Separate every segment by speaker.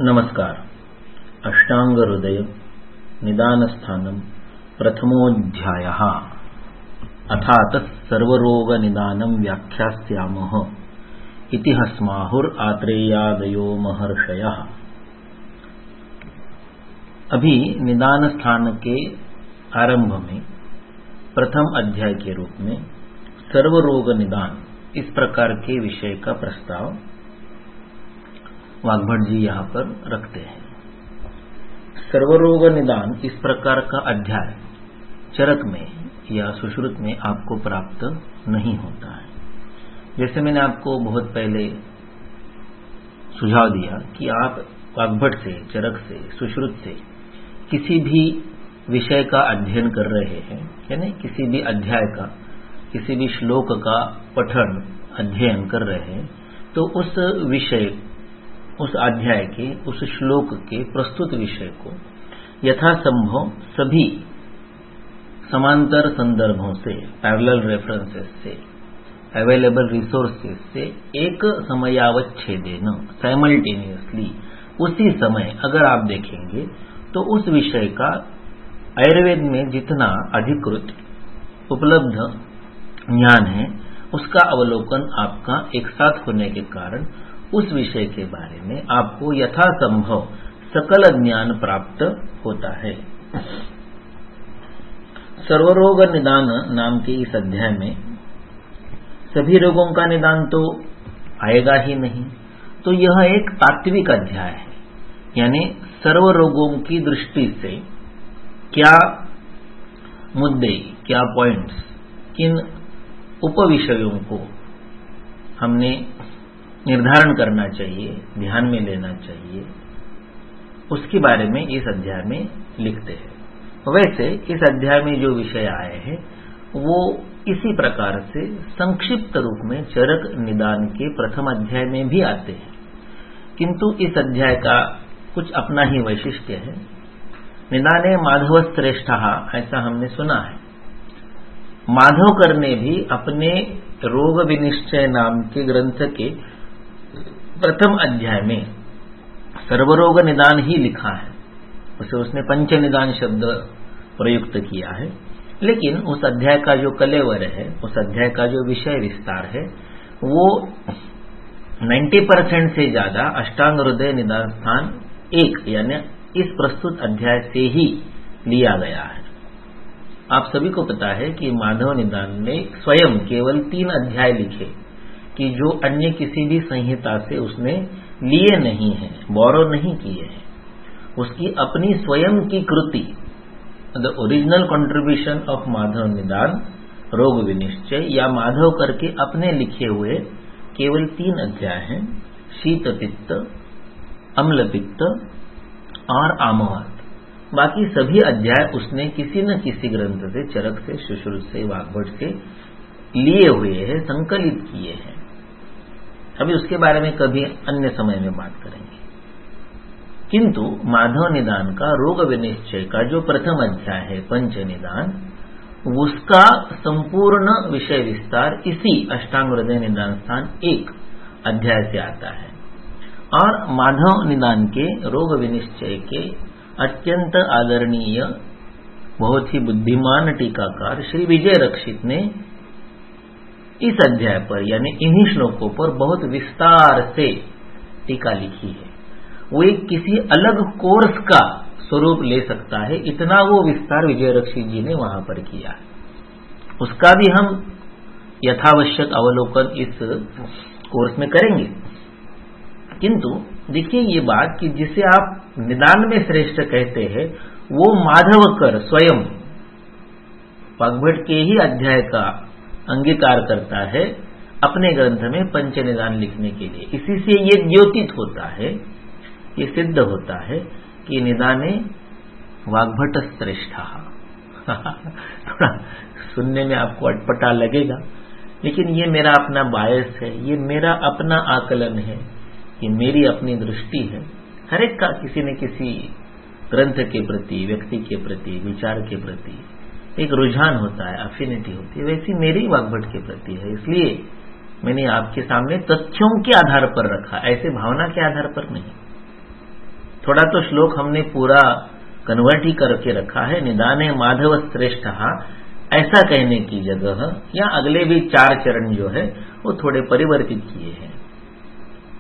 Speaker 1: नमस्कार। अष्टांग हृदय निदान स्थानम प्रथमोऽध्यायः अथात सर्वरोग निदानम व्याख्यास्यामः इति हस्माहुर आत्रेयादयो महर्षयः। अभी निदान स्थान के आरंभ में प्रथम अध्याय के रूप में सर्वरोग निदान इस प्रकार के विषय का प्रस्ताव वाग्भट जी यहाँ पर रखते हैं। सर्वरोग निदान इस प्रकार का अध्याय चरक में या सुश्रुत में आपको प्राप्त नहीं होता है। जैसे मैंने आपको बहुत पहले सुझाव दिया कि आप वाग्भट से, चरक से, सुश्रुत से किसी भी विषय का अध्ययन कर रहे हैं, यानी किसी भी अध्याय का, किसी भी श्लोक का पठन अध्ययन कर रहे हैं, तो उस विषय, उस अध्याय के, उस श्लोक के प्रस्तुत विषय को यथासंभव सभी समांतर संदर्भों से, पैरेलल रेफरेंसेस से, अवेलेबल रिसोर्सेस से एक समयावच्छेदेन, साइमल्टेनियसली उसी समय अगर आप देखेंगे तो उस विषय का आयुर्वेद में जितना अधिकृत उपलब्ध ज्ञान है उसका अवलोकन आपका एक साथ होने के कारण उस विषय के बारे में आपको यथासंभव सकल ज्ञान प्राप्त होता है। सर्वरोग निदान नाम के इस अध्याय में सभी रोगों का निदान तो आएगा ही नहीं, तो यह एक तात्विक अध्याय है। यानी सर्व रोगों की दृष्टि से क्या मुद्दे, क्या पॉइंट्स, किन उपविषयों को हमने निर्धारण करना चाहिए, ध्यान में लेना चाहिए, उसके बारे में इस अध्याय में लिखते हैं। वैसे इस अध्याय में जो विषय आए हैं वो इसी प्रकार से संक्षिप्त रूप में चरक निदान के प्रथम अध्याय में भी आते हैं, किंतु इस अध्याय का कुछ अपना ही वैशिष्ट्य है। निदाने माधव श्रेष्ठः, ऐसा हमने सुना है। माधवकर ने भी अपने रोग विनिश्चय नाम के ग्रंथ के प्रथम अध्याय में सर्वरोग निदान ही लिखा है। उसे उसने पंच निदान शब्द प्रयुक्त किया है, लेकिन उस अध्याय का जो कलेवर है, उस अध्याय का जो विषय विस्तार है, वो 90% से ज्यादा अष्टांग हृदय निदान स्थान 1 यानी इस प्रस्तुत अध्याय से ही लिया गया है। आप सभी को पता है कि माधव निदान ने स्वयं केवल 3 अध्याय लिखे कि जो अन्य किसी भी संहिता से उसने लिए नहीं हैं, बोरो नहीं किए हैं। उसकी अपनी स्वयं की कृति, the original contribution of Madhav Nidan Rog विनिश्चय, या माधव करके अपने लिखे हुए केवल 3 अध्याय हैं, शीत पित्त, अम्ल पित्त और आमवात। बाकी सभी अध्याय उसने किसी न किसी ग्रंथ से, चरक से, सुश्रुत से, वाग्भट से लिए हुए हैं, संकलित किए हैं। अभी उसके बारे में कभी अन्य समय में बात करेंगे। किंतु माधव निदान का रोग विनिश्चय का जो प्रथम अध्याय है, पंच निदान, उसका संपूर्ण विषय विस्तार इसी अष्टांग हृदय निदान स्थान 1 अध्याय से आता है। और माधव निदान के रोग विनिश्चय के अत्यंत आदरणीय, बहुत ही बुद्धिमान टीकाकार श्री विजय रक्षित ने इस अध्याय पर, यानी इन्हीं श्लोकों पर बहुत विस्तार से टीका लिखी है। वो एक किसी अलग कोर्स का स्वरूप ले सकता है, इतना वो विस्तार विजय रक्षित जी ने वहां पर किया है। उसका भी हम यथावश्यक अवलोकन इस कोर्स में करेंगे। किंतु देखिए ये बात कि जिसे आप निदान में श्रेष्ठ कहते हैं, वो माधवकर स्वयं वाग्भट के ही अध्याय का अंगीकार करता है अपने ग्रंथ में पंच निदान लिखने के लिए। इसी से ये द्योतित होता है, ये सिद्ध होता है कि निदाने वाग्भट श्रेष्ठः। थोड़ा सुनने में आपको अटपटा लगेगा, लेकिन ये मेरा अपना बायस है, ये मेरा अपना आकलन है, ये मेरी अपनी दृष्टि है। हर एक का किसी न किसी ग्रंथ के प्रति, व्यक्ति के प्रति, विचार के प्रति एक रुझान होता है, अफिनिटी होती है। वैसी मेरी वाग्भट के प्रति है, इसलिए मैंने आपके सामने तथ्यों के आधार पर रखा, ऐसे भावना के आधार पर नहीं। थोड़ा तो श्लोक हमने पूरा कन्वर्ट ही करके रखा है। निदाने माधव श्रेष्ठ ऐसा कहने की जगह या अगले भी 4 चरण जो है वो थोड़े परिवर्तित किए हैं।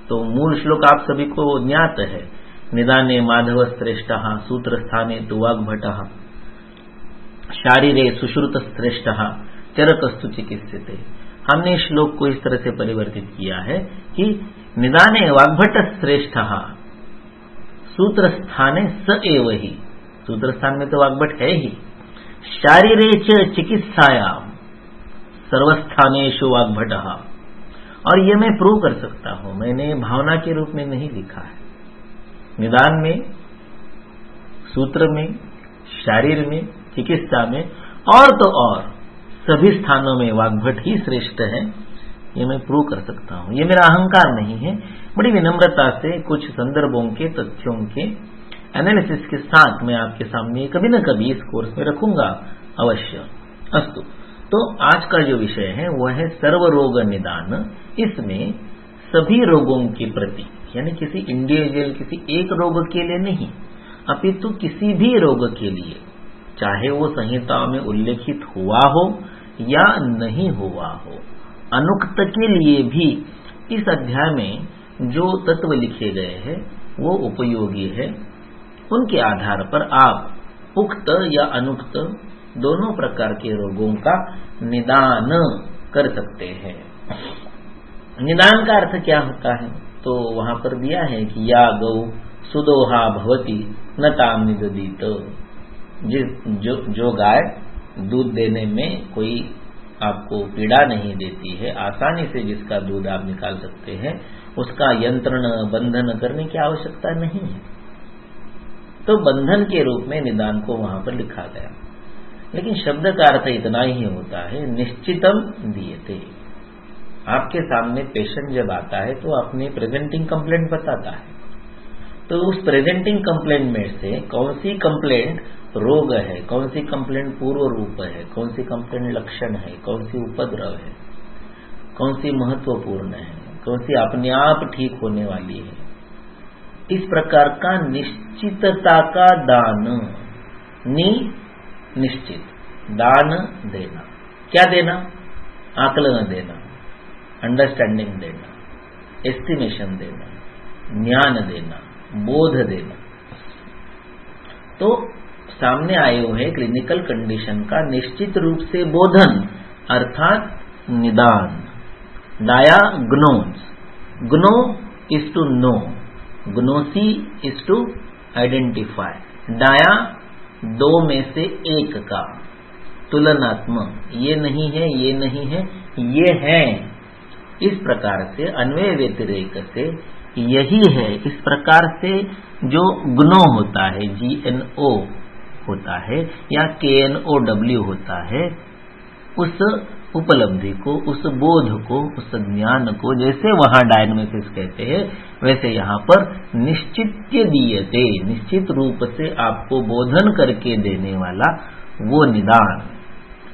Speaker 1: तो मूल श्लोक आप सभी को ज्ञात है, निदाने माधव श्रेष्ठ सूत्र स्थाने तु वाग्भट शारीरे सुश्रुत श्रेष्ठ चरकस्तु चिकित्सते। हमने श्लोक को इस तरह से परिवर्तित किया है कि निदाने वाग्भट श्रेष्ठ सूत्र स्थाने स एव ही, सूत्र स्थान में तो वाग्भट है ही, शारीरे च चिकित्सायाम सर्वस्थानेषु वाग्भट। और ये मैं प्रूव कर सकता हूं, मैंने भावना के रूप में नहीं लिखा है। निदान में, सूत्र में, शारीर में, चिकित्सा में और तो और सभी स्थानों में वाग्भट ही श्रेष्ठ है, ये मैं प्रूव कर सकता हूं। ये मेरा अहंकार नहीं है, बड़ी विनम्रता से कुछ संदर्भों के, तथ्यों के एनालिसिस के साथ मैं आपके सामने कभी न कभी इस कोर्स में रखूंगा अवश्य। अस्तु, तो आज का जो विषय है वह है सर्वरोग निदान। इसमें सभी रोगों के प्रति, यानी किसी इंडिविजुअल, किसी एक रोग के लिए नहीं, अपितु किसी भी रोग के लिए, चाहे वो संहिता में उल्लेखित हुआ हो या नहीं हुआ हो, अनुक्त के लिए भी इस अध्याय में जो तत्व लिखे गए हैं वो उपयोगी है। उनके आधार पर आप उक्त या अनुक्त दोनों प्रकार के रोगों का निदान कर सकते हैं। निदान का अर्थ क्या होता है, तो वहां पर दिया है कि या गौ सुदोहा भवती न ताम निददीत। जो गाय दूध देने में कोई आपको पीड़ा नहीं देती है, आसानी से जिसका दूध आप निकाल सकते हैं, उसका यंत्रण बंधन करने की आवश्यकता नहीं है। तो बंधन के रूप में निदान को वहां पर लिखा गया, लेकिन शब्द का अर्थ इतना ही होता है निश्चितम दीयते। आपके सामने पेशेंट जब आता है तो अपनी प्रेजेंटिंग कंप्लेंट बताता है, तो उस प्रेजेंटिंग कंप्लेंट में से कौन सी कंप्लेंट रोग है, कौन सी कंप्लेंट पूर्व रूप है, कौन सी कंप्लेंट लक्षण है, कौन सी उपद्रव है, कौन सी महत्वपूर्ण है, कौन सी अपने आप ठीक होने वाली है, इस प्रकार का निश्चितता का दान, निश्चित दान देना। क्या देना? आकलन देना, अंडरस्टैंडिंग देना, एस्टिमेशन देना, ज्ञान देना, बोध देना। तो सामने आए हुए क्लिनिकल कंडीशन का निश्चित रूप से बोधन अर्थात निदान। Diagnose, gno is to know, gnosis is to identify. Dia दो में से एक का, तुलनात्मक, ये नहीं है, ये नहीं है, ये है, इस प्रकार से अन्वय व्यतिरेक से यही है, इस प्रकार से जो ग्नो होता है, GNO होता है या KNOW होता है, उस उपलब्धि को, उस बोध को, उस ज्ञान को, जैसे वहां डायग्नोसिस कहते हैं वैसे यहाँ पर निश्चित्य दीयते, निश्चित रूप से आपको बोधन करके देने वाला वो निदान।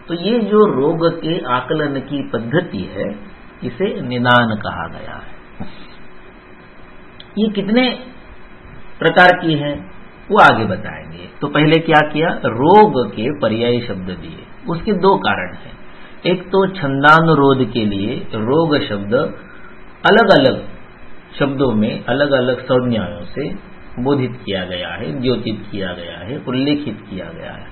Speaker 1: तो ये जो रोग के आकलन की पद्धति है इसे निदान कहा गया है। ये कितने प्रकार की है वो आगे बताएंगे। तो पहले क्या किया, रोग के पर्यायी शब्द दिए। उसके 2 कारण हैं। एक तो छंदानुरोध के लिए रोग शब्द अलग अलग शब्दों में अलग अलग संज्ञाओं से बोधित किया गया है, द्योतित किया गया है, उल्लेखित किया गया है।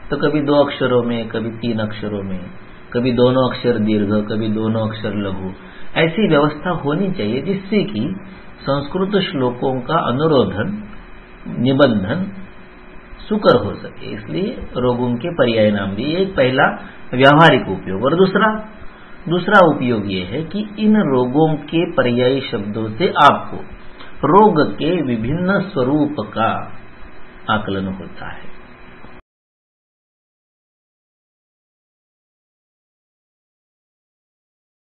Speaker 1: तो कभी 2 अक्षरों में, कभी 3 अक्षरों में, कभी दोनों अक्षर दीर्घ, कभी दोनों अक्षर लघु, ऐसी व्यवस्था होनी चाहिए जिससे कि संस्कृत श्लोकों का अनुरोधन, निबंधन सुकर हो सके। इसलिए रोगों के पर्याय नाम दिए। एक पहला व्यावहारिक उपयोग, और दूसरा उपयोग ये है कि इन रोगों के पर्यायी शब्दों से आपको रोग के विभिन्न स्वरूप का आकलन होता है।